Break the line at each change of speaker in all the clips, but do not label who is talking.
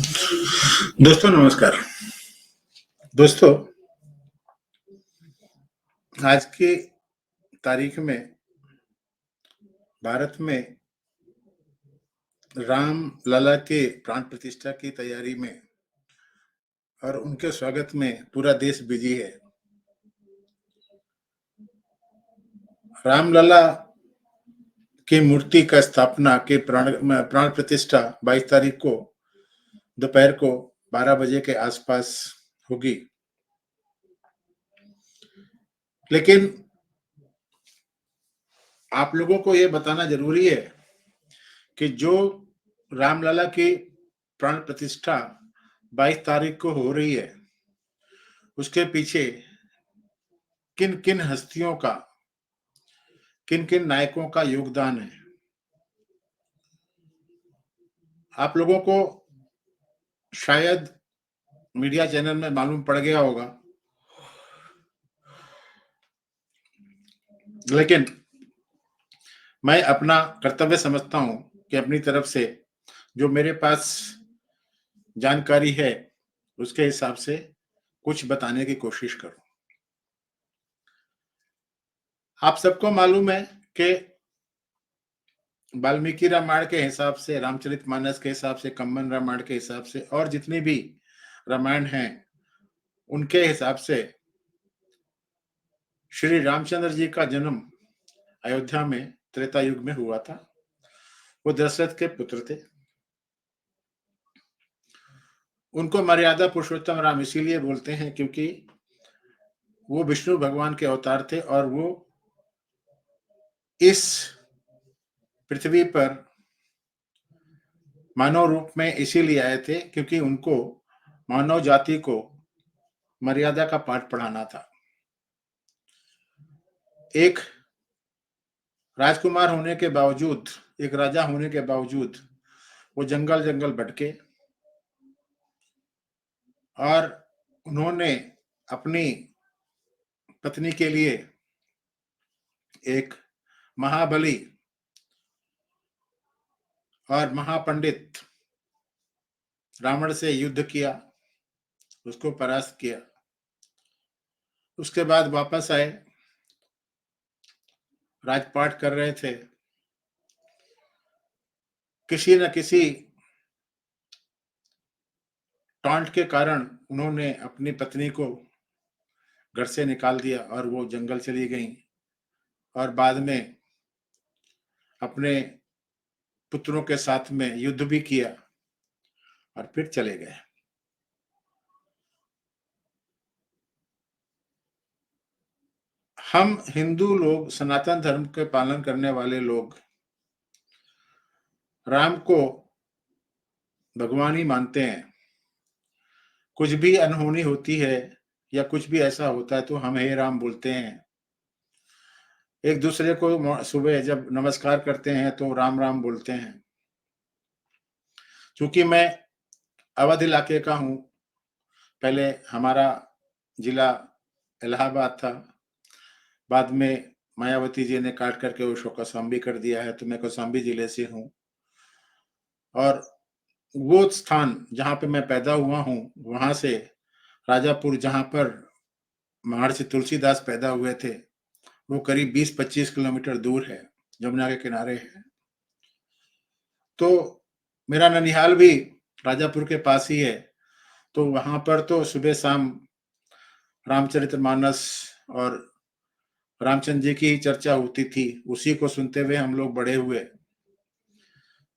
दोस्तों नमस्कार। दोस्तों, आज की तारीख में भारत में राम लला के प्राण प्रतिष्ठा की तैयारी में और उनके स्वागत में पूरा देश बिजी है। रामलला की मूर्ति का स्थापना के प्राण प्रतिष्ठा 22 तारीख को दोपहर को 12 बजे के आसपास होगी। लेकिन आप लोगों को ये बताना जरूरी है कि जो रामलला की प्राण प्रतिष्ठा 22 तारीख को हो रही है, उसके पीछे किन किन हस्तियों का, किन किन नायकों का योगदान है। आप लोगों को शायद मीडिया चैनल में मालूम पड़ गया होगा, लेकिन मैं अपना कर्तव्य समझता हूं कि अपनी तरफ से जो मेरे पास जानकारी है उसके हिसाब से कुछ बताने की कोशिश करूं। आप सबको मालूम है कि वाल्मीकि रामायण के हिसाब से, रामचरितमानस के हिसाब से, कंबन रामायण के हिसाब से और जितनी भी रामायण हैं उनके हिसाब से श्री रामचंद्र जी का जन्म अयोध्या में त्रेता युग में हुआ था। वो दशरथ के पुत्र थे। उनको मर्यादा पुरुषोत्तम राम इसीलिए बोलते हैं क्योंकि वो विष्णु भगवान के अवतार थे और वो इस पृथ्वी पर मानव रूप में इसीलिए आए थे क्योंकि उनको मानव जाति को मर्यादा का पाठ पढ़ाना था। एक राजकुमार होने के बावजूद, एक राजा होने के बावजूद वो जंगल जंगल भटके और उन्होंने अपनी पत्नी के लिए एक महाबली और महापंडित रावण से युद्ध किया, उसको परास्त किया। उसके बाद वापस आए, राजपाट कर रहे थे। किसी न किसी टॉन्ट के कारण उन्होंने अपनी पत्नी को घर से निकाल दिया और वो जंगल चली गईं और बाद में अपने पुत्रों के साथ में युद्ध भी किया और फिर चले गए। हम हिंदू लोग, सनातन धर्म के पालन करने वाले लोग राम को भगवान ही मानते हैं। कुछ भी अनहोनी होती है या कुछ भी ऐसा होता है तो हम हे राम बोलते हैं। एक दूसरे को सुबह जब नमस्कार करते हैं तो राम राम बोलते हैं। क्योंकि मैं अवध इलाके का हूँ, पहले हमारा जिला इलाहाबाद था, बाद में मायावती जी ने काट करके उसको कौशाम्बी कर दिया है, तो मैं कौशाम्बी जिले से हूँ। और वो स्थान जहाँ पे मैं पैदा हुआ हूँ, वहां से राजापुर, जहाँ पर महर्षि तुलसीदास पैदा हुए थे, वो करीब 20-25 किलोमीटर दूर है, यमुना के किनारे है। तो मेरा ननिहाल भी राजापुर के पास ही है, तो वहां पर तो सुबह शाम रामचरितमानस और रामचंद्र जी की ही चर्चा होती थी। उसी को सुनते हुए हम लोग बड़े हुए।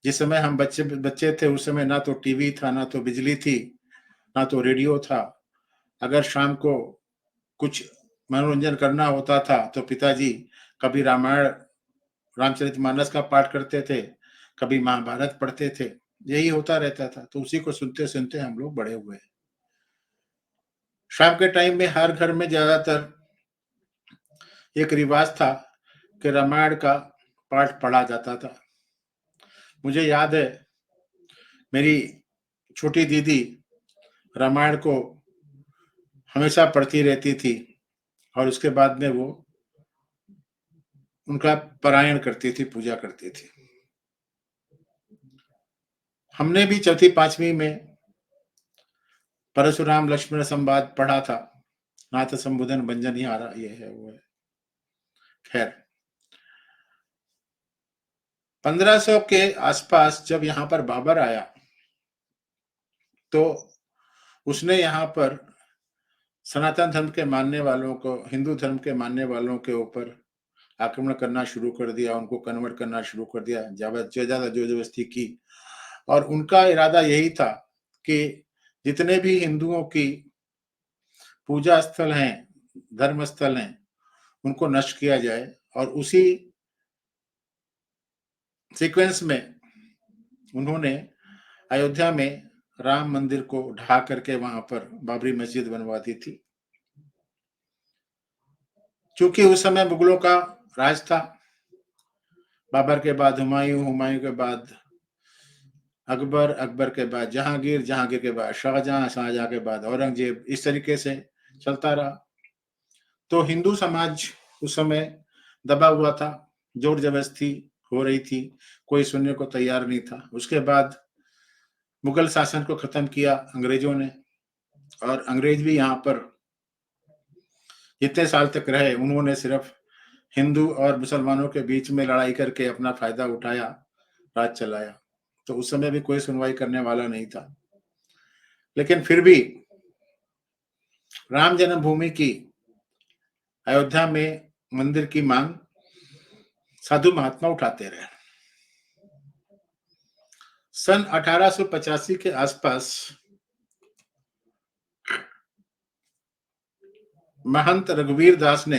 जिस समय हम बच्चे बच्चे थे उस समय ना तो टीवी था, ना तो बिजली थी, ना तो रेडियो था। अगर शाम को कुछ मनोरंजन करना होता था तो पिताजी कभी रामायण, रामचरितमानस का पाठ करते थे, कभी महाभारत पढ़ते थे। यही होता रहता था, तो उसी को सुनते सुनते हम लोग बड़े हुए। शाम के टाइम में हर घर में ज्यादातर एक रिवाज था कि रामायण का पाठ पढ़ा जाता था। मुझे याद है, मेरी छोटी दीदी रामायण को हमेशा पढ़ती रहती थी और उसके बाद में वो उनका पारायण करती थी, पूजा करती थी। हमने भी चौथी पांचवी में परशुराम लक्ष्मण संवाद पढ़ा था, नाथ संबोधन भंजन ही आ रहा, ये है वो है। खैर 1500 के आसपास जब यहाँ पर बाबर आया तो उसने यहाँ पर सनातन धर्म के मानने वालों को, हिंदू धर्म के मानने वालों के ऊपर आक्रमण करना शुरू कर दिया, उनको कन्वर्ट करना शुरू कर दिया, ज्यादा जोर जबरदस्ती की। और उनका इरादा यही था कि जितने भी हिंदुओं की पूजा स्थल हैं, धर्म स्थल हैं, उनको नष्ट किया जाए। और उसी सीक्वेंस में उन्होंने अयोध्या में राम मंदिर को ढहा करके वहां पर बाबरी मस्जिद बनवा दी थी। क्योंकि उस समय मुगलों का राज था, बाबर के बाद हुमायूं, हुमायूं के बाद अकबर, अकबर के बाद जहांगीर, जहांगीर के बाद शाहजहां, शाहजहां के बाद औरंगजेब, इस तरीके से चलता रहा। तो हिंदू समाज उस समय दबा हुआ था, जोर जबरदस्ती हो रही थी, कोई सुनने को तैयार नहीं था। उसके बाद मुगल शासन को खत्म किया अंग्रेजों ने, और अंग्रेज भी यहाँ पर जितने साल तक रहे उन्होंने सिर्फ हिंदू और मुसलमानों के बीच में लड़ाई करके अपना फायदा उठाया, राज चलाया। तो उस समय भी कोई सुनवाई करने वाला नहीं था। लेकिन फिर भी राम जन्मभूमि की अयोध्या में मंदिर की मांग साधु महात्मा उठाते रहे। सन 1885 के आसपास महंत रघुवीर दास ने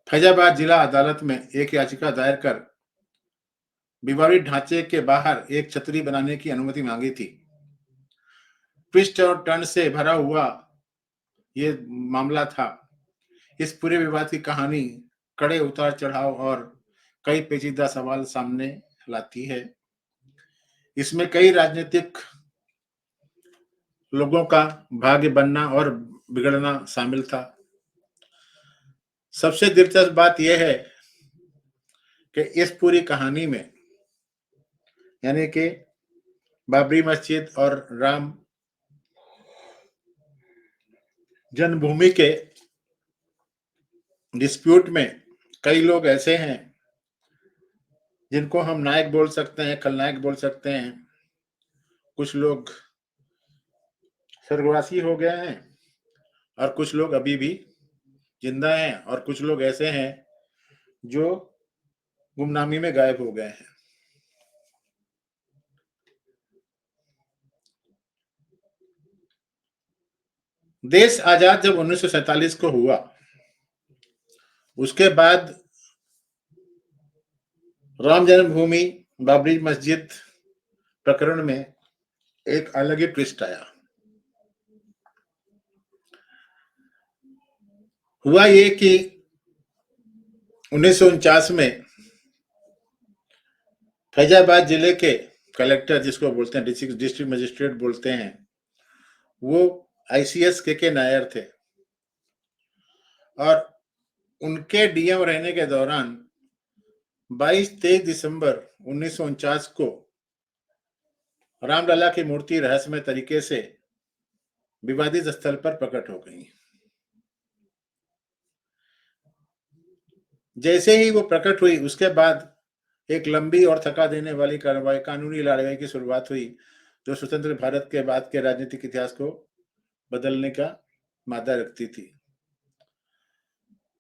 फैजाबाद जिला अदालत में एक याचिका दायर कर विवादित ढांचे के बाहर एक छतरी बनाने की अनुमति मांगी थी। ट्विस्ट और टर्न से भरा हुआ ये मामला था। इस पूरे विवाद की कहानी कड़े उतार चढ़ाव और कई पेचीदा सवाल सामने लाती है। इसमें कई राजनीतिक लोगों का भाग्य बनना और बिगड़ना शामिल था। सबसे दिलचस्प बात यह है कि इस पूरी कहानी में, यानी कि बाबरी मस्जिद और राम जन्मभूमि के डिस्प्यूट में, कई लोग ऐसे हैं जिनको हम नायक बोल सकते हैं, खलनायक बोल सकते हैं। कुछ लोग स्वर्गवासी हो गए हैं और कुछ लोग अभी भी जिंदा हैं, और कुछ लोग ऐसे हैं जो गुमनामी में गायब हो गए हैं। देश आजाद जब 1947 को हुआ, उसके बाद राम जन्मभूमि बाबरी मस्जिद प्रकरण में एक अलग ही ट्विस्ट आया। हुआ ये कि 1949 में फैजाबाद जिले के कलेक्टर, जिसको बोलते हैं डिस्ट्रिक्ट मजिस्ट्रेट बोलते हैं, वो आईसीएस के नायर थे। और उनके डीएम रहने के दौरान 22-23 दिसंबर 1949 को रामलला की मूर्ति रहस्यमय तरीके से विवादित स्थल पर प्रकट हो गई। जैसे ही वो प्रकट हुई, उसके बाद एक लंबी और थका देने वाली कार्रवाई, कानूनी लड़ाई की शुरुआत हुई, जो स्वतंत्र भारत के बाद के राजनीतिक इतिहास को बदलने का मादा रखती थी।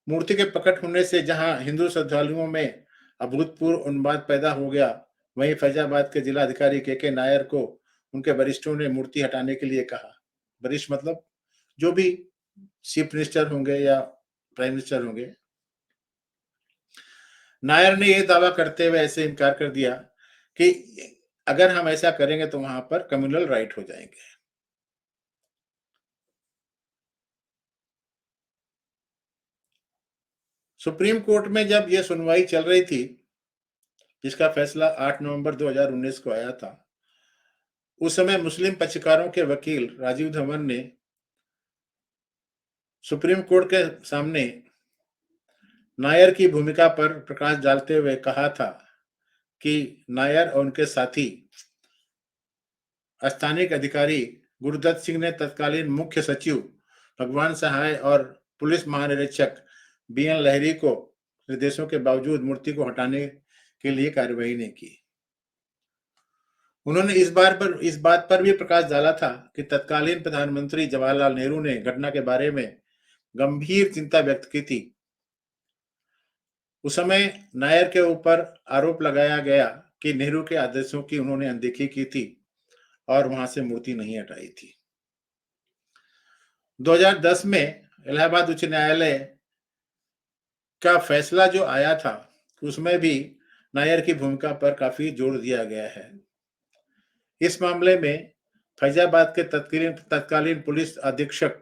मूर्ति के प्रकट होने से जहां हिंदू श्रद्धालुओं में अभूतपूर्व उन्माद पैदा हो गया, वहीं फैजाबाद के जिलाधिकारी के नायर को उनके वरिष्ठों ने मूर्ति हटाने के लिए कहा। वरिष्ठ मतलब जो भी चीफ मिनिस्टर होंगे या प्राइम मिनिस्टर होंगे। नायर ने यह दावा करते हुए ऐसे इनकार कर दिया कि अगर हम ऐसा करेंगे तो वहां पर कम्युनल राइट हो जाएंगे। सुप्रीम कोर्ट में जब यह सुनवाई चल रही थी, जिसका फैसला 8 नवंबर 2019 को आया था, उस समय मुस्लिम पक्षकारों के वकील राजीव धवन ने सुप्रीम कोर्ट के सामने नायर की भूमिका पर प्रकाश डालते हुए कहा था कि नायर और उनके साथी स्थानिक अधिकारी गुरुदत्त सिंह ने तत्कालीन मुख्य सचिव भगवान सहाय और पुलिस महानिरीक्षक बीएन लहरी को निर्देशों के बावजूद मूर्ति को हटाने के लिए कार्यवाही नहीं की। उन्होंने इस बात पर भी प्रकाश डाला था कि तत्कालीन प्रधानमंत्री जवाहरलाल नेहरू ने घटना के बारे में गंभीर चिंता व्यक्त की थी। उस समय नायर के ऊपर आरोप लगाया गया कि नेहरू के आदेशों की उन्होंने अनदेखी की थी और वहां से मूर्ति नहीं हटाई थी। 2010 में इलाहाबाद उच्च न्यायालय का फैसला जो आया था, उसमें भी नायर की भूमिका पर काफी जोर दिया गया है। इस मामले में फैजाबाद के तत्कालीन पुलिस अधीक्षक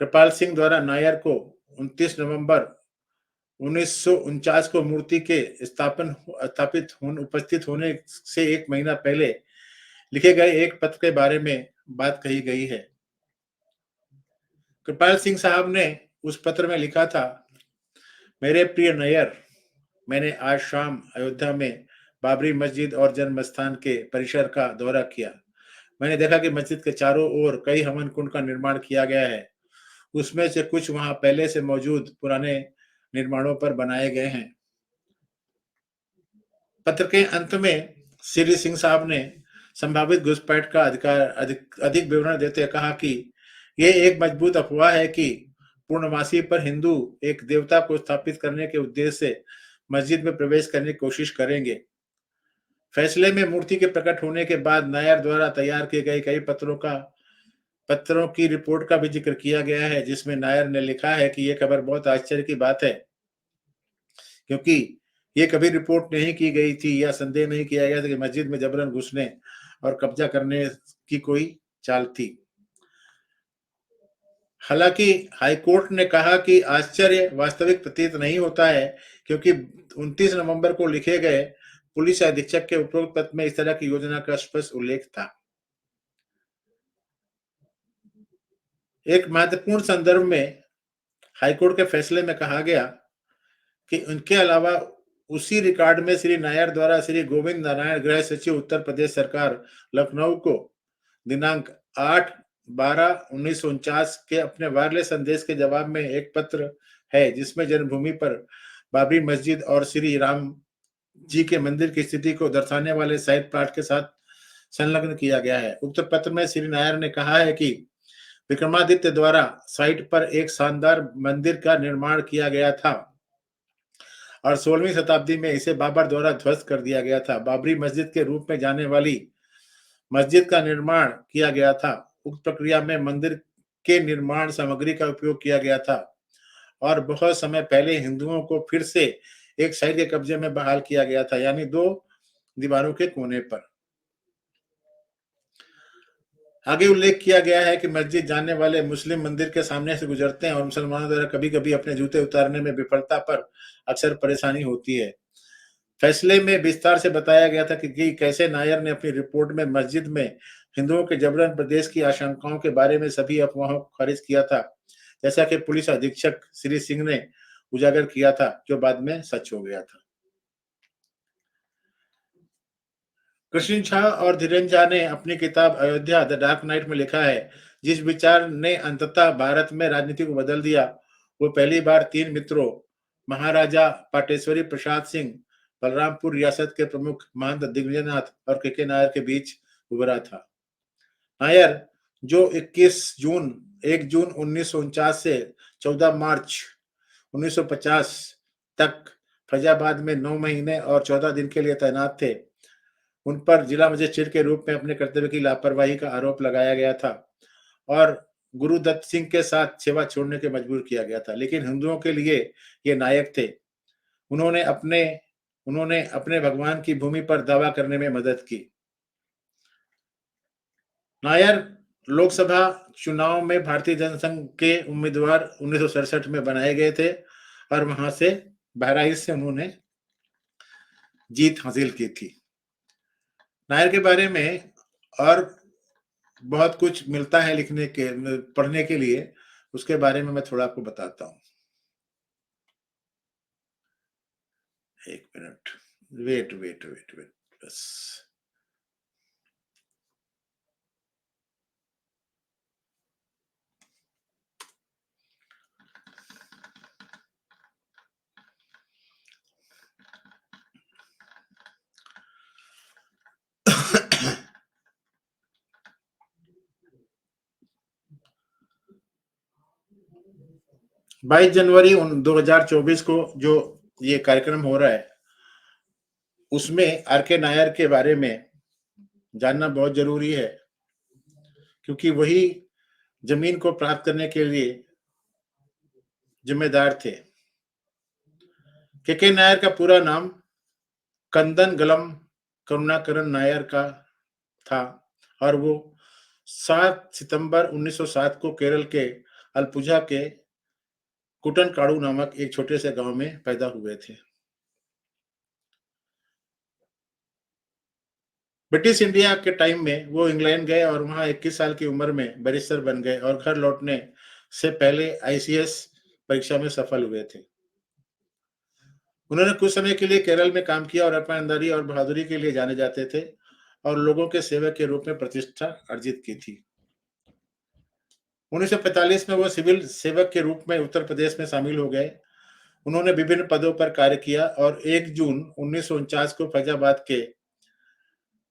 कृपाल सिंह द्वारा नायर को 29 नवंबर 1949 को मूर्ति के उपस्थित होने से एक महीना पहले लिखे गए एक पत्र के बारे में बात कही गई है। कृपाल सिंह साहब ने उस पत्र में लिखा था, मेरे प्रिय नायर, मैंने आज शाम अयोध्या में बाबरी मस्जिद और जन्म स्थान के परिसर का दौरा किया। मैंने देखा कि मस्जिद के चारों ओर कई हवन कुंड का निर्माण किया गया है। उसमें से कुछ वहां पहले से मौजूद पुराने निर्माणों पर बनाए गए हैं। पत्र के अंत में श्री सिंह साहब ने संभावित घुसपैठ का अधिक विवरण देते कहा कि यह एक मजबूत अफवाह है कि पूर्णमासी पर हिंदू एक देवता को स्थापित करने के उद्देश्य से मस्जिद में प्रवेश करने की कोशिश करेंगे। फैसले में मूर्ति के प्रकट होने के बाद नायर द्वारा तैयार किए गए कई पत्रों की रिपोर्ट का भी जिक्र किया गया है, जिसमें नायर ने लिखा है कि यह खबर बहुत आश्चर्य की बात है, क्योंकि ये कभी रिपोर्ट नहीं की गई थी या संदेह नहीं किया गया था कि मस्जिद में जबरन घुसने और कब्जा करने की कोई चाल थी। हालांकि हाईकोर्ट ने कहा कि आश्चर्य वास्तविक प्रतीत नहीं होता है, क्योंकि 29 नवंबर को लिखे गए पुलिस अधीक्षक के उपरोक्त पत्र में इस तरह की योजना का स्पष्ट उल्लेख था। एक महत्वपूर्ण संदर्भ में हाईकोर्ट के फैसले में कहा गया कि उनके अलावा उसी रिकॉर्ड में श्री नायर द्वारा श्री गोविंद नारायण गृह सचिव उत्तर प्रदेश सरकार लखनऊ को दिनांक 8/12/1949 के अपने वायरलेस संदेश के जवाब में एक पत्र है, जिसमें जन्मभूमि पर बाबरी मस्जिद और श्री राम जी के मंदिर की स्थिति को दर्शाने वाले साइड प्लॉट के साथ संलग्न किया गया है। उक्त पत्र में श्री नायर ने कहा है कि विक्रमादित्य द्वारा साइट पर एक शानदार मंदिर का निर्माण किया गया था और 16वीं शताब्दी में इसे बाबर द्वारा ध्वस्त कर दिया गया था। बाबरी मस्जिद के रूप में जाने वाली मस्जिद का निर्माण किया गया था। उक्त प्रक्रिया में मंदिर के निर्माण सामग्री का उपयोग किया गया था और बहुत समय पहले हिंदुओं को फिर से एक साइड के कब्जे में बहाल किया गया था, यानी 2 दीवारों के कोने पर। आगे उल्लेख किया गया है कि मस्जिद जाने वाले मुस्लिम मंदिर के सामने से गुजरते हैं और मुसलमानों द्वारा कभी-कभी अपने जूते उतारने में विफलता पर अक्सर परेशानी होती है। फैसले में विस्तार से बताया गया था कि कैसे नायर ने अपनी रिपोर्ट में मस्जिद में हिंदुओं के जबरन प्रवेश की आशंकाओं के बारे में सभी अफवाहों को खारिज किया था, जैसा कि पुलिस अधीक्षक श्री सिंह ने उजागर किया था, जो बाद में सच हो गया था। कृष्ण झा और धीरेन्द्र झा ने अपनी किताब अयोध्या द डार्क नाइट में लिखा है, जिस विचार ने अंततः भारत में राजनीति को बदल दिया, वो पहली बार 3 मित्रों महाराजा पाटेश्वरी प्रसाद सिंह, बलरामपुर रियासत के प्रमुख महंत दिग्विजयनाथ और के नायर के बीच उभरा था। नायर, जो 1 जून 1949 से 14 मार्च 1950 तक फैजाबाद में 9 महीने और 14 दिन के लिए तैनात थे, उन पर जिला मजिस्ट्रेट के रूप में अपने कर्तव्य की लापरवाही का आरोप लगाया गया था और गुरुदत्त सिंह के साथ सेवा छोड़ने के मजबूर किया गया था। लेकिन हिंदुओं के लिए ये नायक थे। उन्होंने अपने उन्होंने अपने भगवान की भूमि पर दावा करने में मदद की। नायर लोकसभा चुनाव में भारतीय जनसंघ के उम्मीदवार 1967 में बनाए गए थे और वहां से बहराइच से उन्होंने जीत हासिल की थी। नायर के बारे में और बहुत कुछ मिलता है पढ़ने के लिए, उसके बारे में मैं थोड़ा आपको बताता हूँ। 1 मिनट, वेट बस। 22 जनवरी 2024 को जो ये कार्यक्रम हो रहा है, उसमें आर के नायर के बारे में जानना बहुत जरूरी है, क्योंकि वही जमीन को प्राप्त करने के लिए जिम्मेदार थे। के नायर का पूरा नाम कंदन गलम करुणाकरन नायर का था और वो 7 सितंबर 1907 को केरल के अलपुझा के कुटनकाड़ू नामक एक छोटे से गांव में पैदा हुए थे। ब्रिटिश इंडिया के टाइम में वो इंग्लैंड गए और वहां 21 साल की उम्र में बैरिस्टर बन गए और घर लौटने से पहले आईसीएस परीक्षा में सफल हुए थे। उन्होंने कुछ समय के लिए केरल में काम किया और ईमानदारी और बहादुरी के लिए जाने जाते थे और लोगों के सेवक के रूप में प्रतिष्ठा अर्जित की थी। 1945 में वो सिविल सेवक के रूप में उत्तर प्रदेश में शामिल हो गए। उन्होंने विभिन्न पदों पर कार्य किया और 1 जून 1949 को फैजाबाद के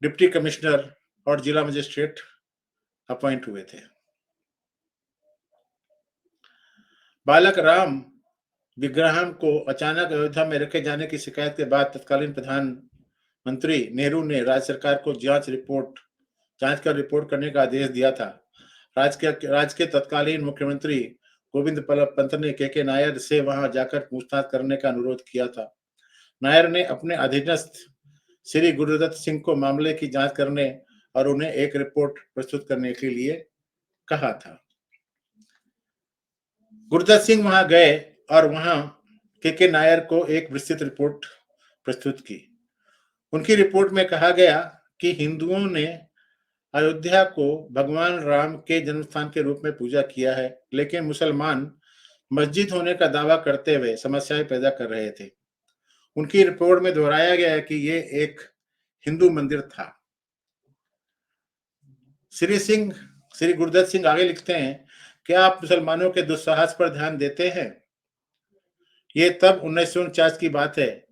डिप्टी कमिश्नर और जिला मजिस्ट्रेट अपॉइंट हुए थे। बालक राम विग्रहम को अचानक अयोध्या में रखे जाने की शिकायत के बाद तत्कालीन प्रधानमंत्री नेहरू ने राज्य सरकार को जांच कर रिपोर्ट करने का आदेश दिया था। राज्य के तत्कालीन मुख्यमंत्री गोविंद बल्लभ पंत ने के नायर से वहां जाकर पूछताछ करने का अनुरोध किया था। नायर ने अपने अधीनस्थ श्री गुरुदत्त सिंह को मामले की जांच करने और उन्हें एक रिपोर्ट प्रस्तुत करने के लिए कहा था। गुरुदत्त सिंह वहां गए और वहां के नायर को एक विस्तृत रिपोर्ट प्रस्तुत की। उनकी रिपोर्ट में कहा गया कि हिंदुओं ने अयोध्या को भगवान राम के जन्मस्थान के रूप में पूजा किया है, लेकिन मुसलमान मस्जिद होने का दावा करते हुए समस्याएं पैदा कर रहे थे। उनकी रिपोर्ट में दोहराया गया है कि ये एक हिंदू मंदिर था। श्री गुरुदत्त सिंह आगे लिखते हैं, क्या आप मुसलमानों के दुस्साहस पर ध्यान देते हैं? ये तब 1949 की बात है।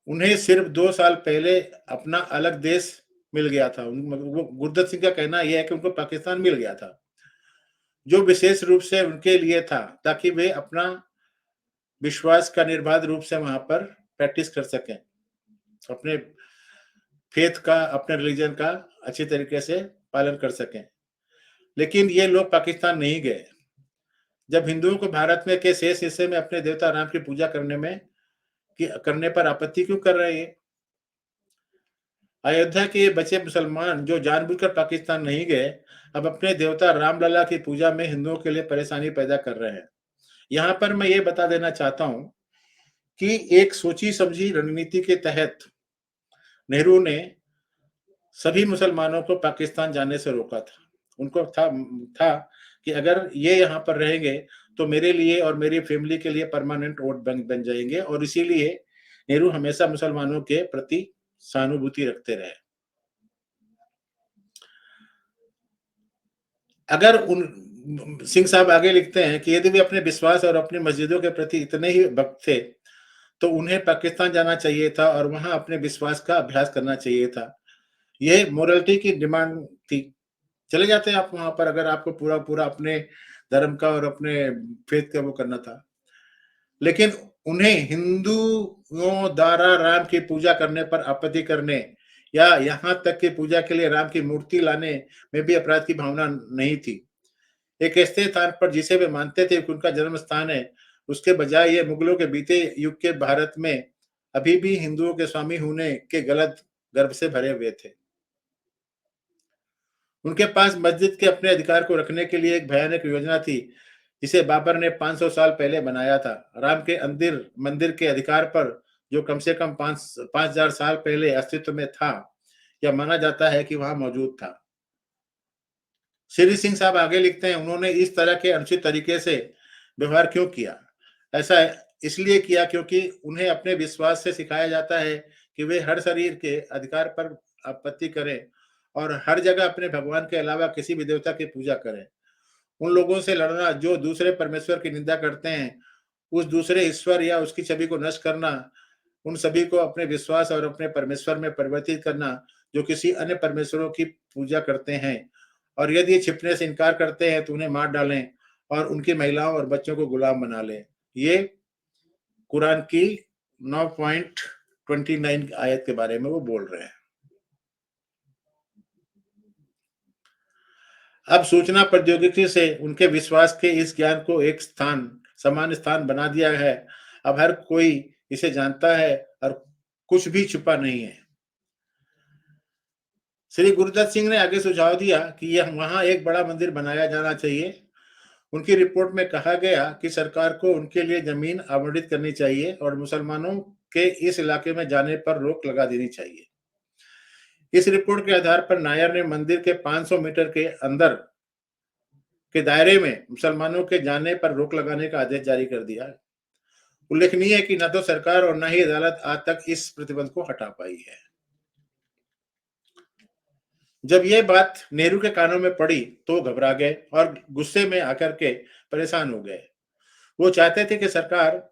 उन्हें सिर्फ 2 साल पहले अपना अलग देश मिल गया था। गुरुदत्त सिंह का कहना यह है कि उनको पाकिस्तान मिल गया था, जो विशेष रूप से उनके लिए था ताकि वे अपना विश्वास का निर्बाध रूप से वहां पर प्रैक्टिस कर सकें, अपने फेथ का, अपने रिलीजन का अच्छी तरीके से पालन कर सकें। लेकिन ये लोग पाकिस्तान नहीं गए। जब हिंदुओं को भारत में के शेष हिस्से में अपने देवता राम की पूजा करने पर आपत्ति क्यों कर रहे हैं? अयोध्या के बचे मुसलमान जो जानबूझकर पाकिस्तान नहीं गए, अब अपने देवता रामलला की पूजा में हिंदुओं के लिए परेशानी पैदा कर रहे हैं। यहाँ पर मैं ये बता देना चाहता हूं कि एक सोची समझी रणनीति के तहत नेहरू ने सभी मुसलमानों को पाकिस्तान जाने से रोका था। उनको था कि अगर ये यहाँ पर रहेंगे तो मेरे लिए और मेरी फैमिली के लिए परमानेंट वोट बन जाएंगे, और इसीलिए नेहरू हमेशा मुसलमानों के प्रति सहानुभूति रखते रहे। अगर उन सिंह साहब आगे लिखते हैं कि यदि वे अपने विश्वास और अपनी मस्जिदों के प्रति इतने ही भक्त थे तो उन्हें पाकिस्तान जाना चाहिए था और वहां अपने विश्वास का अभ्यास करना चाहिए था। यह मोरलिटी की डिमांड थी। चले जाते हैं आप वहां पर, अगर आपको पूरा पूरा अपने धर्म का और अपने फेथ का वो करना था। लेकिन उन्हें हिंदुओं द्वारा राम की पूजा करने पर आपत्ति करने या यहाँ तक कि पूजा के लिए राम की मूर्ति लाने में भी अपराध की भावना नहीं थी। एक ऐसे स्थान पर जिसे वे मानते थे कि उनका जन्म स्थान है, उसके बजाय ये मुगलों के बीते युग के भारत में अभी भी हिंदुओं के स्वामी होने के गलत गर्व से भरे हुए थे। उनके पास मस्जिद के अपने अधिकार को रखने के लिए एक भयानक योजना थी, जिसे बाबर ने 500 साल पहले बनाया था। राम के मंदिर के अधिकार पर जो कम से कम 5,000 साल पहले अस्तित्व में था, या माना जाता है कि वहां मौजूद था। श्री सिंह साहब आगे लिखते हैं, उन्होंने इस तरह के अनुचित तरीके से व्यवहार क्यों किया? ऐसा इसलिए किया क्योंकि उन्हें अपने विश्वास से सिखाया जाता है कि वे हर शरीर के अधिकार पर आपत्ति करें और हर जगह अपने भगवान के अलावा किसी भी देवता की पूजा करें। उन लोगों से लड़ना जो दूसरे परमेश्वर की निंदा करते हैं, उस दूसरे ईश्वर या उसकी छवि को नष्ट करना, उन सभी को अपने विश्वास और अपने परमेश्वर में परिवर्तित करना जो किसी अन्य परमेश्वरों की पूजा करते हैं, और यदि छिपने से इनकार करते हैं तो उन्हें मार डालें और उनकी महिलाओं और बच्चों को गुलाम बना ले। ये कुरान की 9.29 आयत के बारे में वो बोल रहे हैं। अब सूचना प्रौद्योगिकी से उनके विश्वास के इस ज्ञान को एक सामान्य स्थान बना दिया है। अब हर कोई इसे जानता है और कुछ भी छुपा नहीं है। श्री गुरुदत्त सिंह ने आगे सुझाव दिया कि यह वहां एक बड़ा मंदिर बनाया जाना चाहिए। उनकी रिपोर्ट में कहा गया कि सरकार को उनके लिए जमीन आवंटित करनी चाहिए और मुसलमानों के इस इलाके में जाने पर रोक लगा देनी चाहिए। इस रिपोर्ट के आधार पर नायर ने मंदिर के 500 मीटर के अंदर के दायरे में मुसलमानों के जाने पर रोक लगाने का आदेश जारी कर दिया। उल्लेखनीय है कि न तो सरकार और न ही अदालत आज तक इस प्रतिबंध को हटा पाई है। जब यह बात नेहरू के कानों में पड़ी तो घबरा गए और गुस्से में आकर के परेशान हो गए। वो चाहते थे कि सरकार,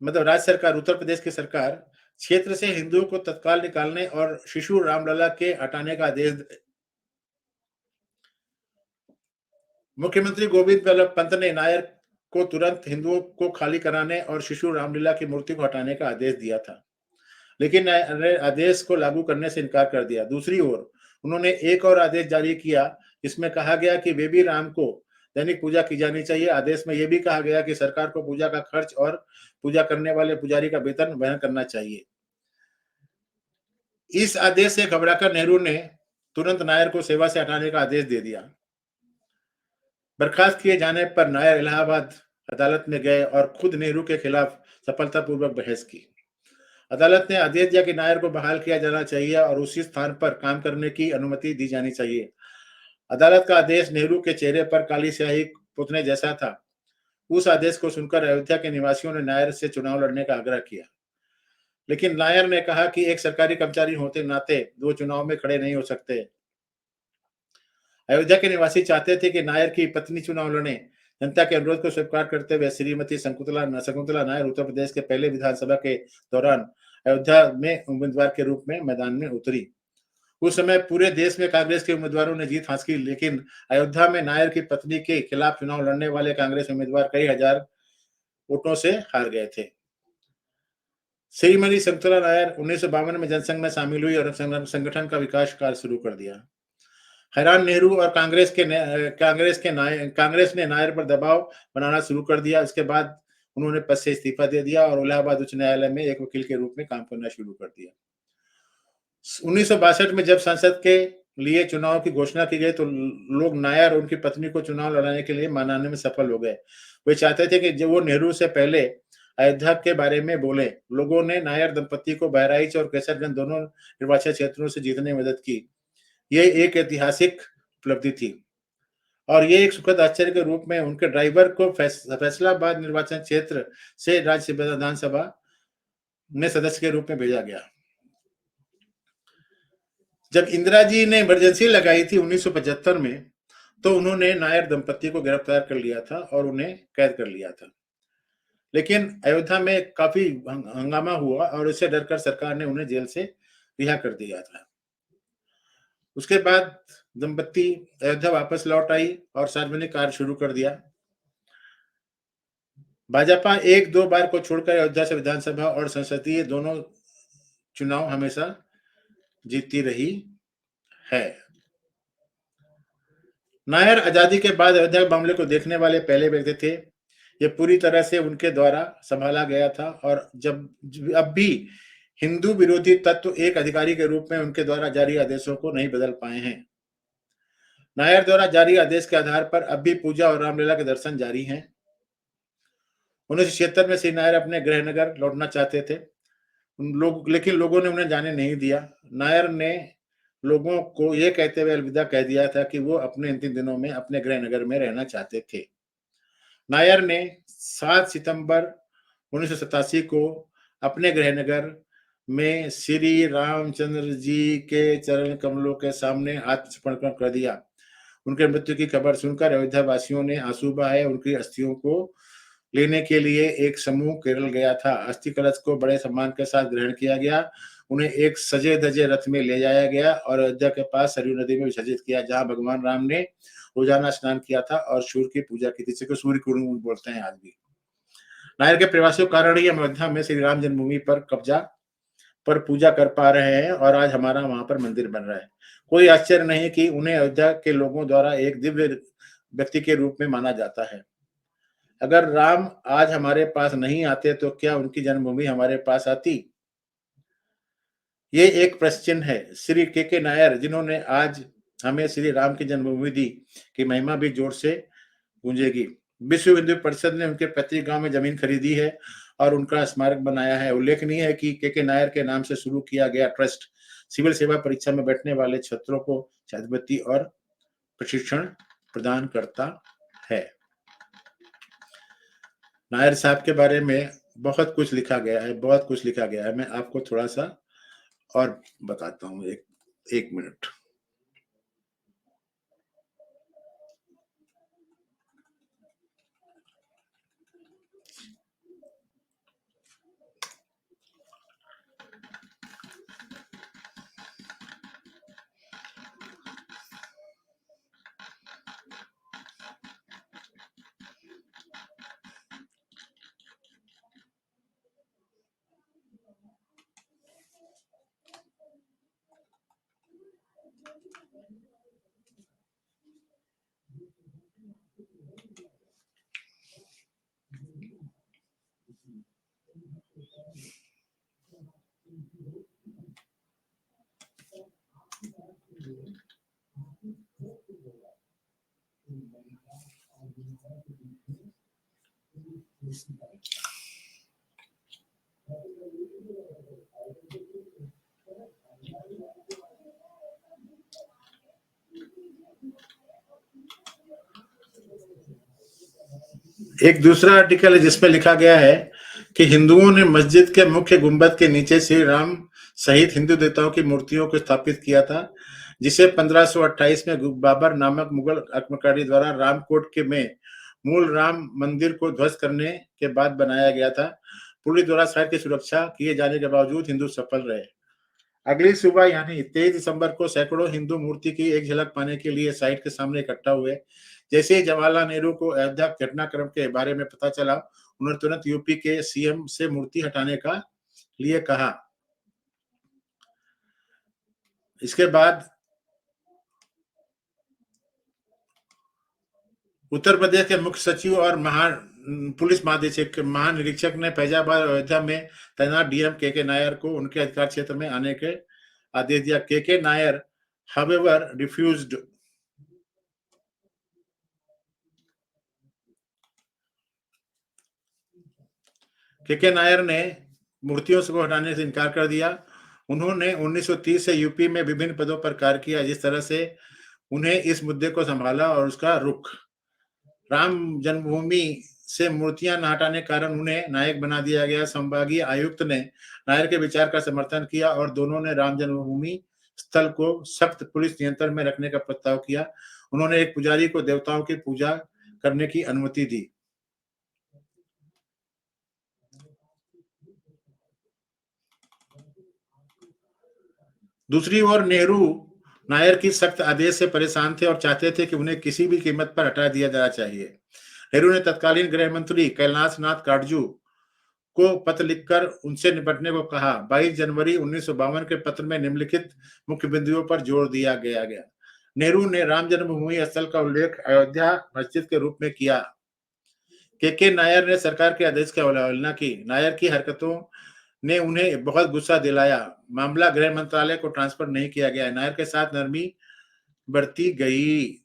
मतलब राज्य सरकार, उत्तर प्रदेश की सरकार क्षेत्र से हिंदुओं को तत्काल निकालने और शिशु रामलला के हटाने का आदेश दे। मुख्यमंत्री गोविंद वल्लभ पंत ने नायर को तुरंत हिंदुओं को खाली कराने और शिशु रामलीला की मूर्ति को हटाने का आदेश दिया था, लेकिन नायर ने आदेश को लागू करने से इनकार कर दिया। दूसरी ओर उन्होंने एक और आदेश जारी किया जिसमें कहा गया कि बेबी राम को दैनिक पूजा की जानी चाहिए। आदेश में यह भी कहा गया कि सरकार को पूजा का खर्च और पूजा करने वाले पुजारी का वेतन वहन करना चाहिए। इस आदेश से घबराकर नेहरू ने तुरंत नायर को सेवा से हटाने का आदेश दे दिया। बर्खास्त किए जाने पर नायर इलाहाबाद अदालत में गए और खुद नेहरू के खिलाफ सफलतापूर्वक बहस की। अदालत ने आदेश दिया कि नायर को बहाल किया जाना चाहिए और उसी स्थान पर काम करने की अनुमति दी जानी चाहिए। अदालत का आदेश नेहरू के चेहरे पर काली स्याही पोतने जैसा था। उस आदेश को सुनकर अयोध्या के निवासियों ने नायर से चुनाव लड़ने का आग्रह किया, लेकिन नायर ने कहा कि एक सरकारी कर्मचारी होते नाते वो चुनाव में खड़े नहीं हो सकते। अयोध्या के निवासी चाहते थे कि नायर की पत्नी चुनाव लड़े। जनता के अनुरोध को स्वीकार करते हुए श्रीमती शकुंतला नायर उत्तर प्रदेश के पहले विधानसभा के दौरान अयोध्या में उम्मीदवार के रूप में मैदान में उतरी। उस समय पूरे देश में कांग्रेस के उम्मीदवारों ने जीत हासिल की, लेकिन अयोध्या में नायर की पत्नी के खिलाफ चुनाव लड़ने वाले कांग्रेस उम्मीदवार कई हजार वोटों से हार गए थे। श्रीमती शकुंतला नायर 1952 में जनसंघ में शामिल हुई और संगठन का विकास कार्य शुरू कर दिया। हैरान नेहरू और कांग्रेस ने नायर पर दबाव बनाना शुरू कर दिया। इसके बाद उन्होंने पद से इस्तीफा दे दिया और इलाहाबाद उच्च न्यायालय में एक वकील के रूप में काम करना शुरू कर दिया। 1962 में जब संसद के लिए चुनाव की घोषणा की गई तो लोग नायर और उनकी पत्नी को चुनाव लड़ाने के लिए मनाने में सफल हो गए। वे चाहते थे कि जब वो नेहरू से पहले अयोध्या के बारे में बोले। लोगों ने नायर दंपति को बहराइच और केसरगंज दोनों निर्वाचन क्षेत्रों से जीतने में मदद की। यह एक ऐतिहासिक उपलब्धि थी और ये एक सुखद आश्चर्य के रूप में उनके ड्राइवर को फैसलाबाद निर्वाचन क्षेत्र से राज्य विधानसभा में सदस्य के रूप में भेजा गया। जब इंदिरा जी ने इमरजेंसी लगाई थी 1975 में, तो उन्होंने नायर दंपति को गिरफ्तार कर लिया था और उन्हें कैद कर लिया था, लेकिन अयोध्या में काफी हंगामा हुआ और इससे डरकर सरकार ने उन्हें जेल से रिहा कर दिया था। उसके बाद दंपति अयोध्या वापस लौट आई और सार्वजनिक कार्य शुरू कर दिया। भाजपा एक दो बार को छोड़कर अयोध्या से विधानसभा और संसदीय दोनों चुनाव हमेशा जीतती रही है। नायर आजादी के बाद अयोध्या मामले को देखने वाले पहले व्यक्ति थे। ये पूरी तरह से उनके द्वारा संभाला गया था और अब भी हिंदू विरोधी तत्व एक अधिकारी के रूप में उनके द्वारा जारी आदेशों को नहीं बदल पाए हैं। नायर द्वारा जारी आदेश के आधार पर अब भी पूजा और रामलीला के दर्शन जारी हैं। 1976 में श्री नायर अपने गृहनगर लौटना चाहते थे, लेकिन लोगों ने उन्हें जाने नहीं दिया। नायर ने लोगों को यह कहते हुए अलविदा कह दिया था कि वो अपने अंतिम दिनों में अपने गृहनगर में रहना चाहते थे। नायर ने 7 सितंबर 1987 को अपने गृहनगर में श्री रामचंद्र जी के चरण कमलों के सामने आत्मसमर्पण कर दिया। उनके मृत्यु की खबर सुनकर अयोध्या वासियों ने आंसू बहाए। उनकी अस्थियों को लेने के लिए एक समूह केरल गया था। अस्थि कलश को बड़े सम्मान के साथ ग्रहण किया गया। उन्हें एक सजे धजे रथ में ले जाया गया और अयोध्या के पास सरयू नदी में विसर्जित किया, जहां भगवान राम ने रोजाना स्नान किया था और सूर्य की पूजा की थी, जिसे सूर्य कुंड बोलते हैं आज भी। नायर के प्रवासियों के कारण ही हम अयोध्या में श्री राम जन्मभूमि पर कब्जा पर पूजा कर पा रहे हैं और आज हमारा वहां पर मंदिर बन रहा है। कोई आश्चर्य नहीं कि उन्हें अयोध्या के लोगों द्वारा एक दिव्य व्यक्ति के रूप में माना जाता है। अगर राम आज हमारे पास नहीं आते तो क्या उनकी जन्मभूमि हमारे पास आती? ये एक प्रश्न है। श्री के नायर, जिन्होंने आज हमें श्री राम की जन्मभूमि दी, की महिमा भी जोर से गूंजेगी। विश्व हिंदू परिषद ने उनके पैतृक गांव में जमीन खरीदी है और उनका स्मारक बनाया है। उल्लेखनीय है कि के नायर के नाम से शुरू किया गया ट्रस्ट सिविल सेवा परीक्षा में बैठने वाले छात्रों को छात्रवृत्ति और प्रशिक्षण प्रदान करता है। नायर साहब के बारे में बहुत कुछ लिखा गया है, बहुत कुछ लिखा गया है। मैं आपको थोड़ा सा और बताता हूँ, एक मिनट। एक दूसरा आर्टिकल है जिसमें लिखा गया है कि हिंदुओं ने मस्जिद के मुख्य गुंबद के नीचे श्री राम सहित हिंदू देवताओं की मूर्तियों को स्थापित किया था, जिसे 1528 में बाबर नामक मुगल आक्रमणकारी द्वारा रामकोट के में मूल राम मंदिर को ध्वस्त करने के बाद बनाया गया था। पुलिस द्वारा साइट की सुरक्षा किए जाने के बावजूद हिंदू सफल रहे। अगली सुबह यानी 23 दिसंबर को सैकड़ों हिंदू मूर्ति की एक झलक पाने के लिए साइट के सामने इकट्ठा हुए। जैसे ही जवाहरलाल नेहरू को अयोध्या घटनाक्रम के बारे में पता चला, उन्होंने तुरंत यूपी के सीएम से मूर्ति हटाने का लिए कहा। इसके बाद उत्तर प्रदेश के मुख्य सचिव और पुलिस महानिरीक्षक ने फैजाबाद अयोध्या में तैनात डीएम के नायर को उनके अधिकार क्षेत्र में आने के आदेश दिया। के नायर हावेवर रिफ्यूज्ड। के नायर ने मूर्तियों को हटाने से इनकार कर दिया। उन्होंने 1930 से यूपी में विभिन्न पदों पर कार्य किया। जिस तरह से उन्हें इस मुद्दे को संभाला और उसका रुख राम जन्मभूमि से मूर्तियां न हटाने के कारण उन्हें नायक बना दिया गया। संभागीय आयुक्त ने नायर के विचार का समर्थन किया और दोनों ने राम जन्मभूमि स्थल को सख्त पुलिस नियंत्रण में रखने का प्रस्ताव किया। उन्होंने एक पुजारी को देवताओं की पूजा करने की अनुमति दी। दूसरी ओर नेहरू नायर की सख्त आदेश से परेशान थे और चाहते थे कि उन्हें किसी भी कीमत पर हटा दिया जाना चाहिए। नेहरू ने तत्कालीन गृह मंत्री कैलाश नाथ काटजू को पत्र लिखकर उनसे निपटने को कहा। 22 जनवरी 1952 के पत्र में निम्नलिखित मुख्य बिंदुओं पर जोर दिया गया। नेहरू ने राम जन्मभूमि स्थल का उल्लेख अयोध्या मस्जिद के रूप में किया। के नायर ने सरकार के आदेश की अवहेलना की। नायर की हरकतों ने उन्हें बहुत गुस्सा दिलाया। मामला गृह मंत्रालय को ट्रांसफर नहीं किया गया। नायर के साथ नरमी बढ़ती गई।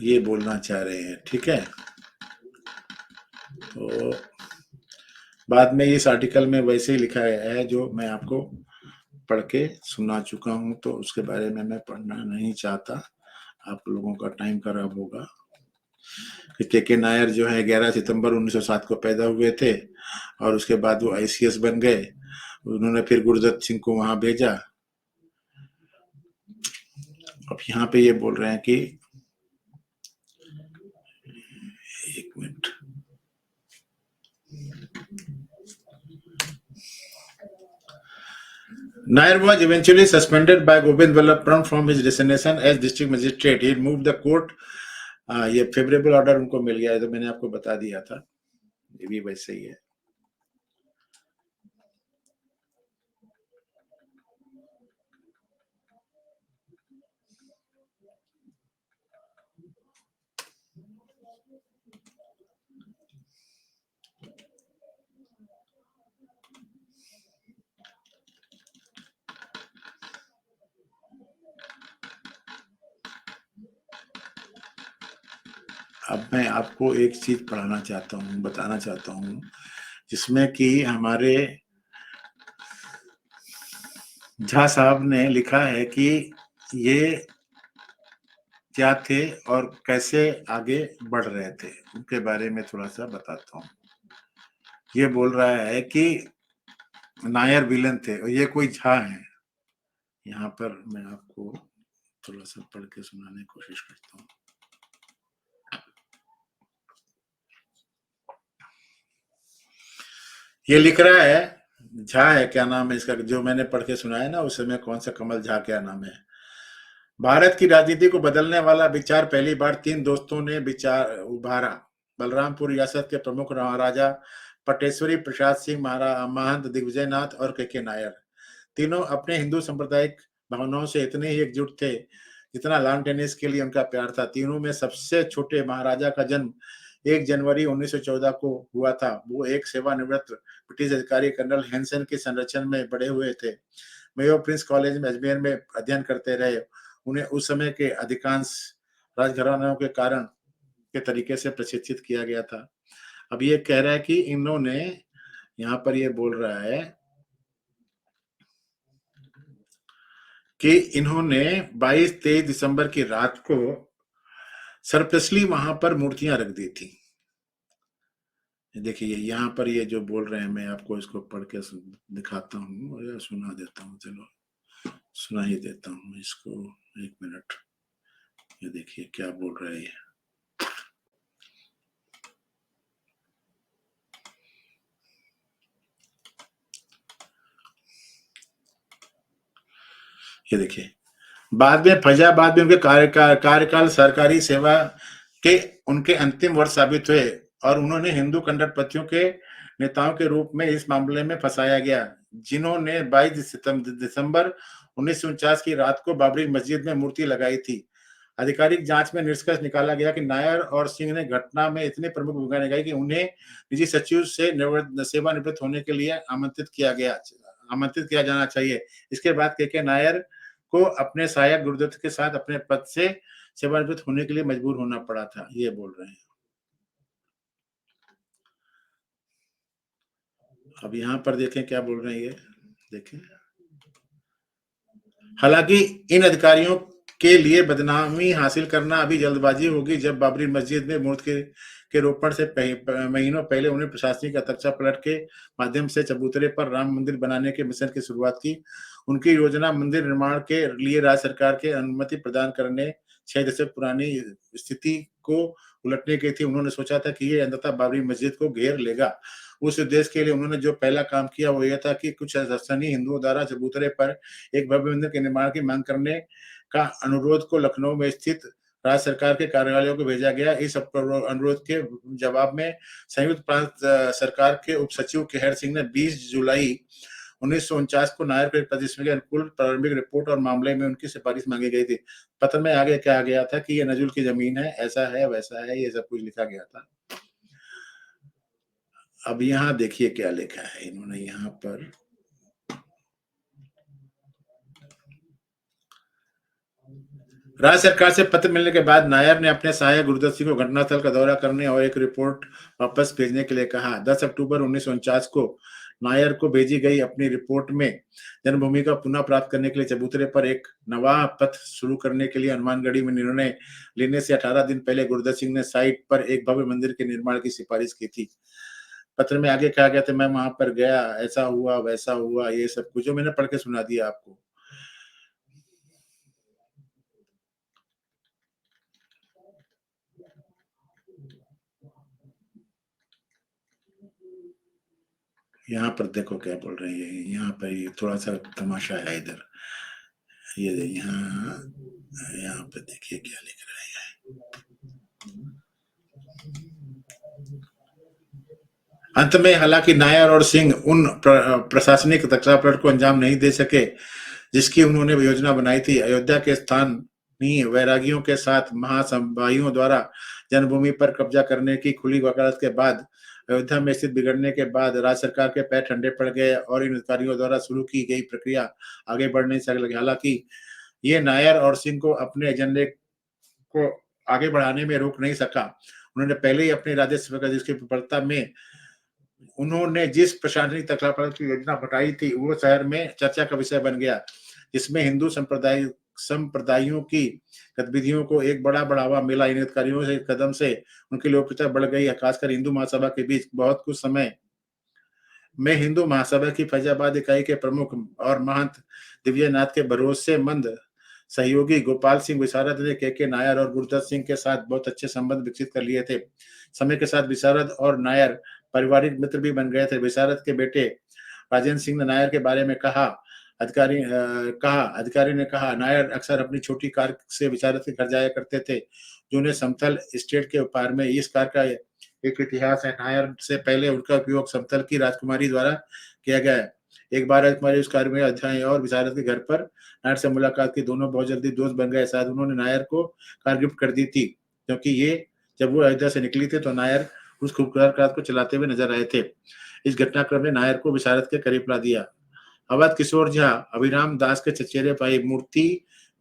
ये बोलना चाह रहे हैं, ठीक है। तो बाद में इस आर्टिकल में वैसे ही लिखा गया है जो मैं आपको पढ़ के सुना चुका हूं, तो उसके बारे में मैं पढ़ना नहीं चाहता, आप लोगों का टाइम खराब होगा। के नायर जो है 11 सितंबर 1907 को पैदा हुए थे और उसके बाद वो आईसीएस बन गए। उन्होंने फिर गुरुदत्त सिंह को वहां भेजा अब यहाँ पे ये बोल रहे हैं कि 1 minute. Nair was eventually suspended by Govind Vallabh Pant from his designation as district magistrate. He moved the court. ये फेवरेबल ऑर्डर उनको मिल गया है, तो मैंने आपको बता दिया था, ये भी वैसे ही है। अब मैं आपको एक चीज पढ़ाना चाहता हूँ, बताना चाहता हूँ, जिसमें कि हमारे झा साहब ने लिखा है कि ये क्या थे और कैसे आगे बढ़ रहे थे, उनके बारे में थोड़ा सा बताता हूँ। ये बोल रहा है कि नायर विलन थे और ये कोई झा है। यहाँ पर मैं आपको थोड़ा सा पढ़ के सुनाने की कोशिश करता हूँ। ये लिख रहा है, झा है, क्या नाम है इसका, जो मैंने पढ़ के सुनाया ना उस समय, कौन सा कमल झा क्या नाम है। भारत की राजनीति को बदलने वाला विचार पहली बार 3 दोस्तों ने विचार उभारा। बलरामपुर रियासत के प्रमुख महाराजा पटेश्वरी प्रसाद सिंह, महंत दिग्विजय नाथ और के नायर। तीनों अपने हिंदू सांप्रदायिक भावनाओं से इतने ही एकजुट थे जितना लॉन टेनिस के लिए उनका प्यार था। तीनों में सबसे छोटे महाराजा का जन्म 1 जनवरी 1914 को हुआ था। वो एक सेवानिवृत्त ब्रिटिश अधिकारी कर्नल हैंसन के संरक्षण में बड़े हुए थे। मेयो प्रिंस कॉलेज में अजमेर में अध्ययन करते रहे। उन्हें उस समय के अधिकांश राजघरानों के कारण के तरीके से प्रशिक्षित किया गया था। अब ये कह रहा है कि इन्होंने, यहाँ पर ये बोल रहा है कि इन्होंने 22-23 दिसंबर की रात को सरप्लसली वहां पर मूर्तियां रख दी थी। देखिए यहाँ पर ये जो बोल रहे हैं, मैं आपको इसको पढ़ के दिखाता हूँ या सुना देता हूँ। चलो सुना ही देता हूँ इसको, 1 मिनट। ये देखिए क्या बोल रहे हैं। ये देखिए, बाद में फैजाबाद में उनके कार्यकाल सरकारी सेवा के उनके अंतिम वर्ष साबित हुए और उन्होंने हिंदू कट्टरपंथियों के नेताओं के रूप में इस मामले में फंसाया गया, जिन्होंने 22 दिसंबर 1949 की रात को बाबरी मस्जिद में मूर्ति लगाई थी। आधिकारिक जांच में निष्कर्ष निकाला गया कि नायर और सिंह ने घटना में इतनी प्रमुख भूमिका निभाई कि उन्हें निजी सचिव से सेवानिवृत्त होने के लिए आमंत्रित किया जाना चाहिए। इसके बाद के नायर को अपने सहायक गुरुदत्त के साथ अपने पद से सेवानिवृत्त होने के लिए मजबूर होना पड़ा था, ये बोल रहे हैं। अब यहाँ पर देखें क्या बोल रहे हैं, ये देखें। हालांकि इन अधिकारियों के लिए बदनामी हासिल करना अभी जल्दबाजी होगी, जब बाबरी मस्जिद में मूर्ति के रोपण से महीनों पहले उन्हें प्रशासनिक अध्यक्षा पलट के माध्यम से चबूतरे पर राम मंदिर बनाने के मिशन की शुरुआत की। उनकी योजना मंदिर निर्माण के लिए राज्य सरकार के अनुमति प्रदान करने 6 दशक पुरानी स्थिति को उलटने की थी। उन्होंने सोचा था कि ये अंततः बाबरी मस्जिद को घेर लेगा। उस उद्देश्य के लिए उन्होंने जो पहला काम किया वो यह था कि कुछ स्थानीय हिंदुओं द्वारा चबूतरे पर एक भव्य मंदिर के निर्माण की मांग करने का अनुरोध को लखनऊ में स्थित राज्य सरकार के कार्यालयों को भेजा गया। इस अनुरोध के जवाब में संयुक्त प्रांत सरकार के उप सचिव केहर सिंह ने 20 जुलाई 1949 को नायर के प्रदेश के अनुकूल प्रारंभिक रिपोर्ट और मामले में उनकी सिफारिश मांगी गई थी। पत्र में आगे क्या गया था कि ये नजुल की जमीन है, ऐसा है वैसा है, ये सब कुछ लिखा गया था। अब यहाँ देखिए क्या लिखा है इन्होंने यहाँ पर। राज्य सरकार से पत्र मिलने के बाद नायर ने अपने सहायक गुरुदत्त सिंह को घटनास्थल का दौरा करने और एक रिपोर्ट वापस भेजने के लिए कहा। 10 अक्टूबर 1949 को नायर को भेजी गई अपनी रिपोर्ट में जन्मभूमि का पुनः प्राप्त करने के लिए चबूतरे पर एक नवा पथ शुरू करने के लिए हनुमानगढ़ी में निर्णय लेने से 18 दिन पहले गुरुदत्त सिंह ने साइट पर एक भव्य मंदिर के निर्माण की सिफारिश की थी। पत्र में आगे कहा गया था, मैं वहां पर गया, ऐसा हुआ वैसा हुआ, ये सब कुछ जो मैंने पढ़ के सुना दिया आपको। यहाँ पर देखो क्या बोल रहे हैं, यहाँ पर ये थोड़ा सा तमाशा है इधर, ये यहाँ यहाँ पे देखिए क्या लिख रहा है। अंत में हालांकि नायर और सिंह उन प्रशासनिक तख्तापलट को अंजाम नहीं दे सके जिसकी उन्होंने योजना बनाई थी। अयोध्या के स्थानीय वैरागियों के साथ महासभाइयों द्वारा जन्मभूमि पर कब्जा करने की खुली वकालत के बाद अयोध्या में स्थिति बिगड़ने के बाद राज्य सरकार के पैर ठंडे पड़ गए और इन अधिकारियों द्वारा शुरू की गई प्रक्रिया आगे बढ़ नहीं सकी। हालांकि ये नायर और सिंह को अपने एजेंडे को आगे बढ़ाने में रोक नहीं सका। उन्होंने पहले ही अपने राजस्व का जिसकी विफलता में उन्होंने जिस प्रशासनिक तख्तापलट की योजना बनाई थी वो शहर में चर्चा का विषय बन गया, जिसमें हिंदू संप्रदायों की गतिविधियों को एक बड़ा बढ़ावा मिला। इन अधिकारियों से कदम से उनकी लोकप्रियता बढ़ गई, खासकर हिंदू महासभा के बीच। बहुत कुछ समय में हिंदू महासभा की फैजाबाद इकाई के प्रमुख और महंत दिव्यनाथ के भरोसेमंद सहयोगी गोपाल सिंह विशारद ने के नायर और गुरुदत्त सिंह के साथ बहुत अच्छे संबंध विकसित कर लिए थे। समय के साथ विशारद और नायर पारिवारिक मित्र भी बन गए थे। विशारद के बेटे राजेंद्र सिंह ने नायर के बारे में कहा, अधिकारी ने कहा, नायर अक्सर अपनी छोटी कार से विशारद के घर जाया करते थे, जो उन्हें समतल स्टेट के उपहार में। इस कार का एक इतिहास है। नायर से पहले उनका उपयोग समतल की राजकुमारी द्वारा किया गया है। एक बार राजकुमारी उस कार में अध्याय और विशारद के घर पर नायर से मुलाकात की। दोनों बहुत जल्दी दोस्त बन गए। शायद उन्होंने नायर को कार गिफ्ट कर दी थी, क्योंकि ये जब वो अयोध्या से निकली थी तो नायर उस खूबसूरत कार को चलाते हुए नजर आए थे। इस घटनाक्रम ने नायर को विशारद के करीब ला दिया। अवध किशोर झा अभिराम दास के चचेरे भाई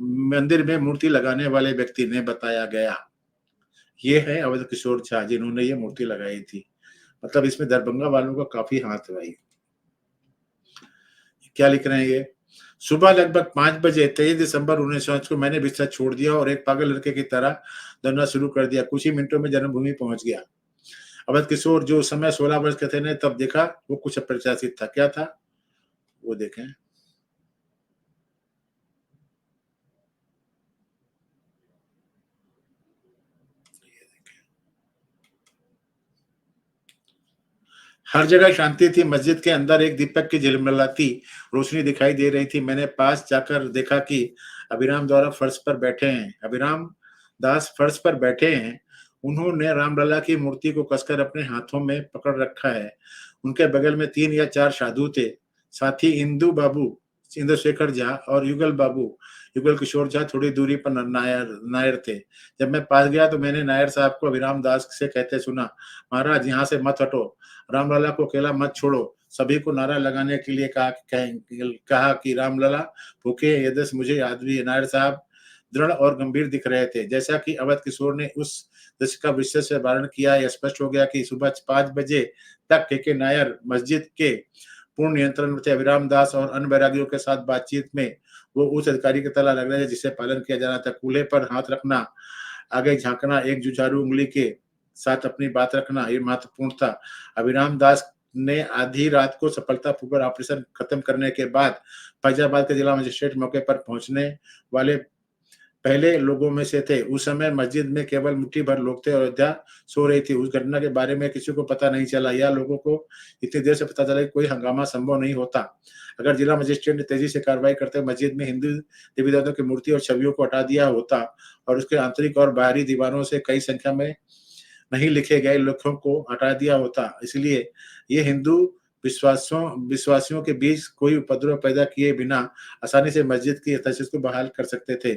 मंदिर में मूर्ति लगाने वाले व्यक्ति ने बताया गया। ये है अवध किशोर झा जिन्होंने ये मूर्ति लगाई थी। मतलब इसमें दरभंगा वालों का काफी हाथ है भाई। क्या लिख रहे हैं ये? सुबह लगभग 5 बजे 23 दिसंबर 1905 को मैंने बिस्तर छोड़ दिया और एक पागल लड़के की तरह दौड़ना शुरू कर दिया। कुछ ही मिनटों में जन्मभूमि पहुंच गया। अवध किशोर जो उस समय 16 वर्ष के थे ने तब देखा वो कुछ अप्रत्याशित था। क्या था वो देखें। हर जगह शांति थी। मस्जिद के अंदर एक दीपक की झिलमिलाती रोशनी दिखाई दे रही थी। मैंने पास जाकर देखा कि अभिराम द्वारा फर्श पर बैठे हैं। अभिराम दास फर्श पर बैठे हैं। उन्होंने रामलला की मूर्ति को कसकर अपने हाथों में पकड़ रखा है। उनके बगल में 3 या 4 साधु थे। साथ ही इंदु बाबू, इंद्रशेखर झा और युगल किशोर झा थोड़ी दूरी पर नायर थे। जब मैं पास गया तो मैंने नायर साहब को अभिराम दास से कहते सुना, महाराज यहाँ से मत हटो, रामलला को अकेला मत छोड़ो। सभी को नारा लगाने के लिए कहा कि रामलला भूखे यदि मुझे याद भी है। नायर साहब दृढ़ और गंभीर दिख रहे थे। जैसा कि अवध किशोर ने उस दृश्य का विशेष से वर्णन किया, यह स्पष्ट हो गया कि सुबह 5 बजे तक के नायर मस्जिद के पूर्ण नियंत्रण में थे। अभिराम दास और अन्य बैरागियों के साथ बातचीत में वो उस अधिकारी की तरह लग रहे थे जिसे पालन किया जाना था। कूल्हे पर हाथ रखना, आगे झांकना, एक जुझारू उंगली के साथ अपनी बात रखना, ये महत्वपूर्ण था। अभिराम दास ने आधी रात को सफलतापूर्वक ऑपरेशन खत्म करने के बाद फैजाबाद के जिला मजिस्ट्रेट मौके पर पहुंचने वाले पहले लोगों में से थे। उस समय मस्जिद में केवल मुट्ठी भर लोग थे और अयोध्या सो रही थी। उस घटना के बारे में किसी को पता नहीं चला या लोगों को इतनी देर से पता चला कि कोई हंगामा संभव नहीं होता। अगर जिला मजिस्ट्रेट ने तेजी से कार्रवाई करते मस्जिद में हिंदू देवी देवताओं की मूर्ति और छवियों को हटा दिया होता और उसके आंतरिक और बाहरी दीवारों से कई संख्या में नहीं लिखे गए लेखों को हटा दिया होता। इसलिए ये हिंदू विश्वासियों के बीच कोई उपद्रव पैदा किए बिना आसानी से मस्जिद की तशद्दुद को बहाल कर सकते थे।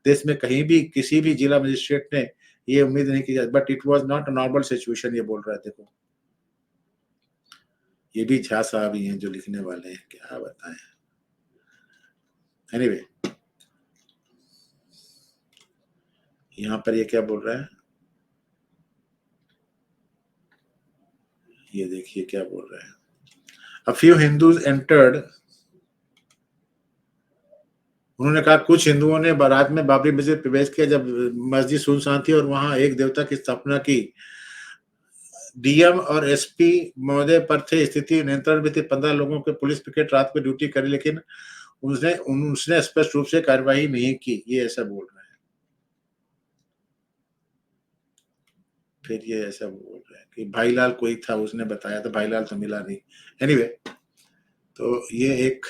देश में कहीं भी किसी भी जिला मजिस्ट्रेट ने ये उम्मीद नहीं की, but it was not a normal situation, ये बोल रहा है। देखो ये भी झा साहब ही हैं जो लिखने वाले हैं, क्या बताएं। एनीवे यहाँ पर ये क्या बोल रहा है, ये देखिए क्या बोल रहा है। A few Hindus entered, उन्होंने कहा कुछ हिंदुओं ने बारात में बाबरी मस्जिद प्रवेश किया जब मस्जिद सुनसान थी और वहां एक देवता की स्थापना की। डीएम और एसपी महोदय पर थे। स्थिति नियंत्रण में थी। 15 लोगों के पुलिस पिकेट रात को ड्यूटी करी, लेकिन उसने स्पष्ट रूप से कार्रवाई नहीं की, ये ऐसा बोल रहे हैं। फिर ये ऐसा बोल रहे हैं कि भाईलाल कोई था, उसने बताया था, भाईलाल तो मिला नहीं। एनीवे, तो ये एक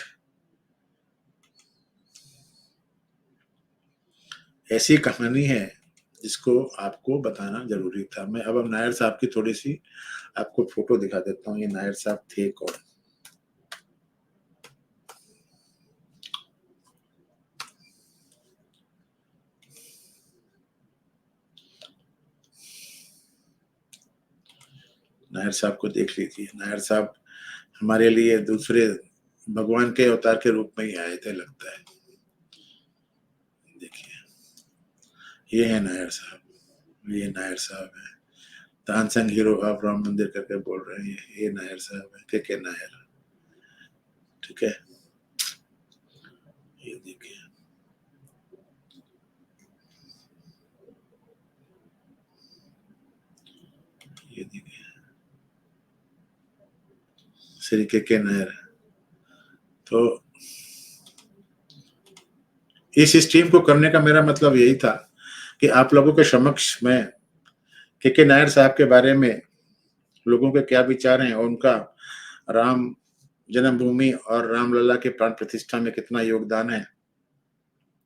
ऐसी कहानी है जिसको आपको बताना जरूरी था। मैं अब नायर साहब की थोड़ी सी आपको फोटो दिखा देता हूँ, ये नायर साहब थे कौन। नायर साहब को देख लीजिए। नायर साहब हमारे लिए दूसरे भगवान के अवतार के रूप में ही आए थे लगता है। देखिए, ये है नायर साहब, ये नायर साहब है। तानसेन हीरो ऑफ राम मंदिर करके बोल रहे हैं, ये नायर साहब है, के नायर। ठीक है, ये देखिए, ये देखिए, श्री के नायर। तो इस स्ट्रीम को करने का मेरा मतलब यही था कि आप लोगों के समक्ष मैं के नायर साहब के बारे में लोगों के क्या विचार हैं और उनका राम जन्मभूमि और रामलला के प्राण प्रतिष्ठा में कितना योगदान है,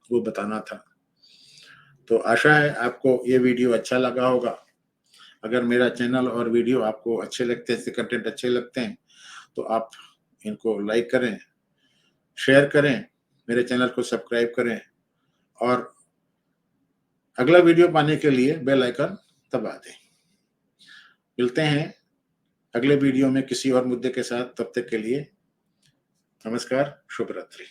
वो बताना था। तो आशा है आपको ये वीडियो अच्छा लगा होगा। अगर मेरा चैनल और वीडियो आपको अच्छे लगते हैं, कंटेंट अच्छे लगते हैं, तो आप इनको लाइक करें, शेयर करें, मेरे चैनल को सब्सक्राइब करें और अगला वीडियो पाने के लिए बेल आइकन दबा दें। मिलते हैं अगले वीडियो में किसी और मुद्दे के साथ। तब तक के लिए नमस्कार, शुभ रात्रि।